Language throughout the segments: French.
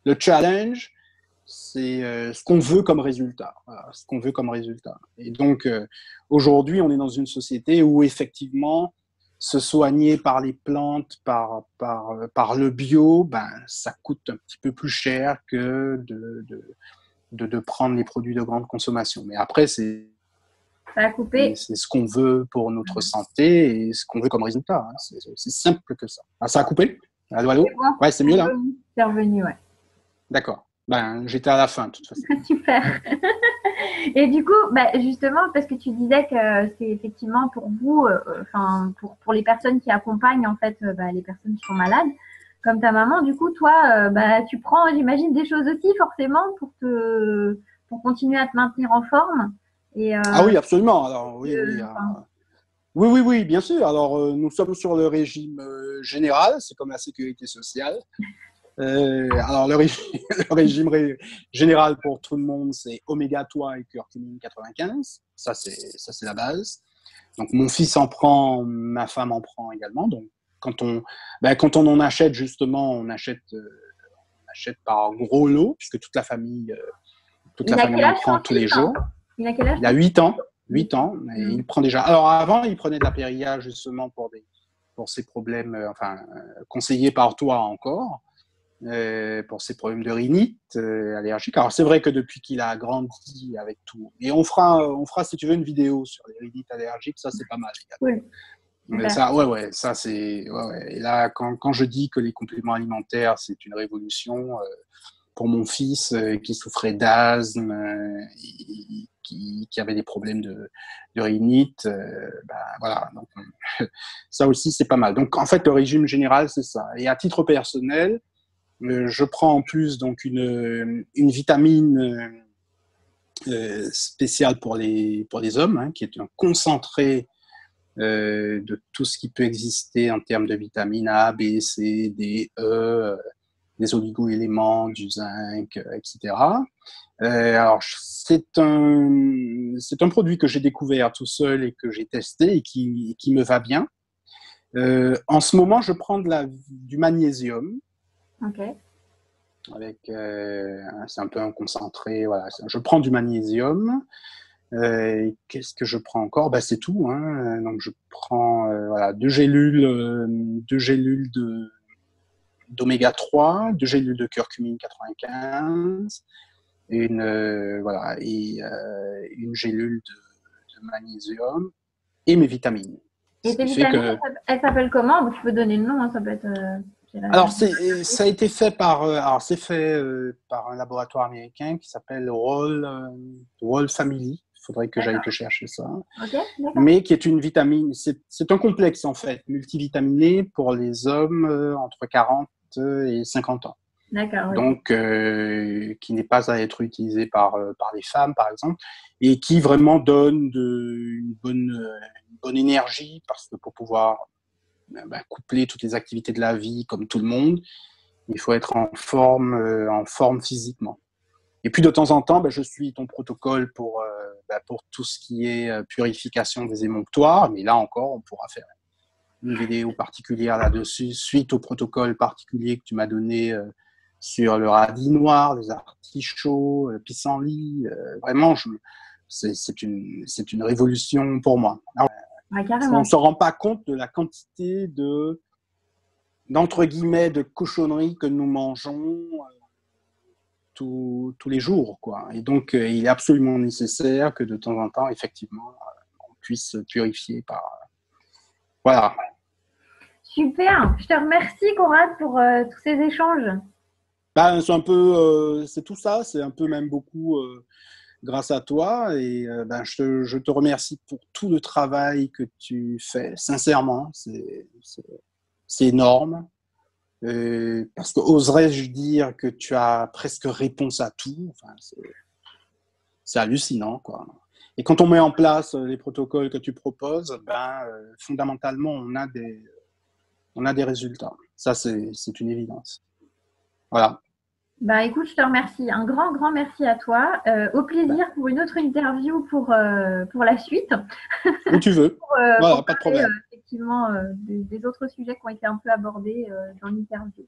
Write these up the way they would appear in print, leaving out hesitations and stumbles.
Le challenge, c'est ce qu'on veut comme résultat. Voilà, ce qu'on veut comme résultat. Et donc, aujourd'hui, on est dans une société où effectivement, se soigner par les plantes, par le bio, ben, ça coûte un petit peu plus cher que de prendre les produits de grande consommation. Mais après, Ça a coupé. c'est ce qu'on veut pour notre santé et ce qu'on veut comme résultat. Hein. C'est aussi simple que ça. Ah, ça a coupé? Allô, C'est allô? bon, Ouais, c'est mieux là? c'est revenu, ouais. D'accord. Ben, j'étais à la fin, de toute façon. Super. Et du coup, bah, justement, parce que tu disais que c'est effectivement pour vous, enfin pour les personnes qui accompagnent en fait bah, les personnes qui sont malades, comme ta maman, du coup, toi, bah, tu prends, j'imagine, des choses aussi forcément pour continuer à te maintenir en forme. Et Ah oui, absolument. Alors, oui, oui. enfin, Oui, oui, oui, bien sûr. Alors, nous sommes sur le régime général, c'est comme la sécurité sociale. Alors, le régime général pour tout le monde, c'est oméga 3 et curcumine 95. Ça, c'est la base. Donc, mon fils en prend, ma femme en prend également. Donc, quand on en achète, justement, on achète par gros lot, puisque toute il la a famille quel en âge prend ton tous fils, les hein? jours. Il a quel âge Il a ton 8 ans. fils? 8 ans. Et Hmm. il prend déjà. Alors, avant, il prenait de la péria, justement, pour ses problèmes, conseillé par toi encore. Pour ses problèmes de rhinite allergique. Alors, c'est vrai que depuis qu'il a grandi avec tout, et on fera, si tu veux, une vidéo sur les rhinites allergiques, ça, c'est pas mal. Cool. Mais Super. ça, ouais, ça, c'est. Ouais, ouais. Et là, quand je dis que les compléments alimentaires, c'est une révolution, pour mon fils qui souffrait d'asthme, qui avait des problèmes de rhinite, ben, voilà. Donc, ça aussi, c'est pas mal. Donc, en fait, le régime général, c'est ça. Et à titre personnel, je prends en plus donc une vitamine spéciale pour les hommes, hein, qui est un concentré de tout ce qui peut exister en termes de vitamines A, B, C, D, E, des oligo-éléments, du zinc, etc. Alors, c'est un produit que j'ai découvert tout seul et que j'ai testé et qui me va bien. En ce moment, je prends du magnésium Ok. c'est un peu un concentré. Voilà. Je prends du magnésium. Qu'est-ce que je prends encore? Bah, c'est tout. Hein. Donc, je prends voilà, deux gélules d'oméga 3, deux gélules de curcumine 95, une gélule de magnésium et mes vitamines. Et Ce tes qui fait vitamines, que elles s'appellent comment? Tu peux donner le nom, hein, ça peut être. alors, ça a été fait c'est fait par un laboratoire américain qui s'appelle Roll Family. Il faudrait que j'aille te D'accord. chercher ça. Ok, d'accord. Mais qui est une vitamine, c'est un complexe en fait, multivitaminé pour les hommes entre 40 et 50 ans. D'accord, ok. Donc, qui n'est pas à être utilisé par les femmes, par exemple, et qui vraiment donne une bonne énergie parce que pour pouvoir coupler toutes les activités de la vie comme tout le monde, il faut être en forme physiquement. Et puis de temps en temps, je suis ton protocole pour tout ce qui est purification des émonctoires, mais là encore, on pourra faire une vidéo particulière là-dessus, suite au protocole particulier que tu m'as donné sur le radis noir, les artichauts, le pissenlit. Vraiment, c'est une révolution pour moi. Alors, Ouais, on ne carrément. se rend pas compte de la quantité d'entre guillemets de cochonneries que nous mangeons tous les jours, quoi. Et donc, il est absolument nécessaire que de temps en temps, effectivement, on puisse se purifier par. Voilà. Super. Je te remercie, Conrad, pour tous ces échanges. C'est un peu, c'est tout ça, c'est un peu même beaucoup grâce à toi. Et je te remercie pour tout le travail que tu fais. Sincèrement, c'est énorme. Parce que oserais-je dire que tu as presque réponse à tout. Enfin, c'est hallucinant, quoi. Et quand on met en place les protocoles que tu proposes, fondamentalement, on a des résultats. Ça, c'est une évidence. Voilà. Bah écoute, je te remercie. Un grand, grand merci à toi. Au Ben, plaisir pour une autre interview pour la suite, où tu veux. pour Voilà, pas de parler problème. effectivement des autres sujets qui ont été un peu abordés dans l'interview.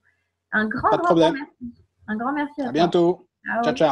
Un grand, Pas de grand, grand problème. merci. Un grand merci à À toi. bientôt. Ciao, Ciao. ciao.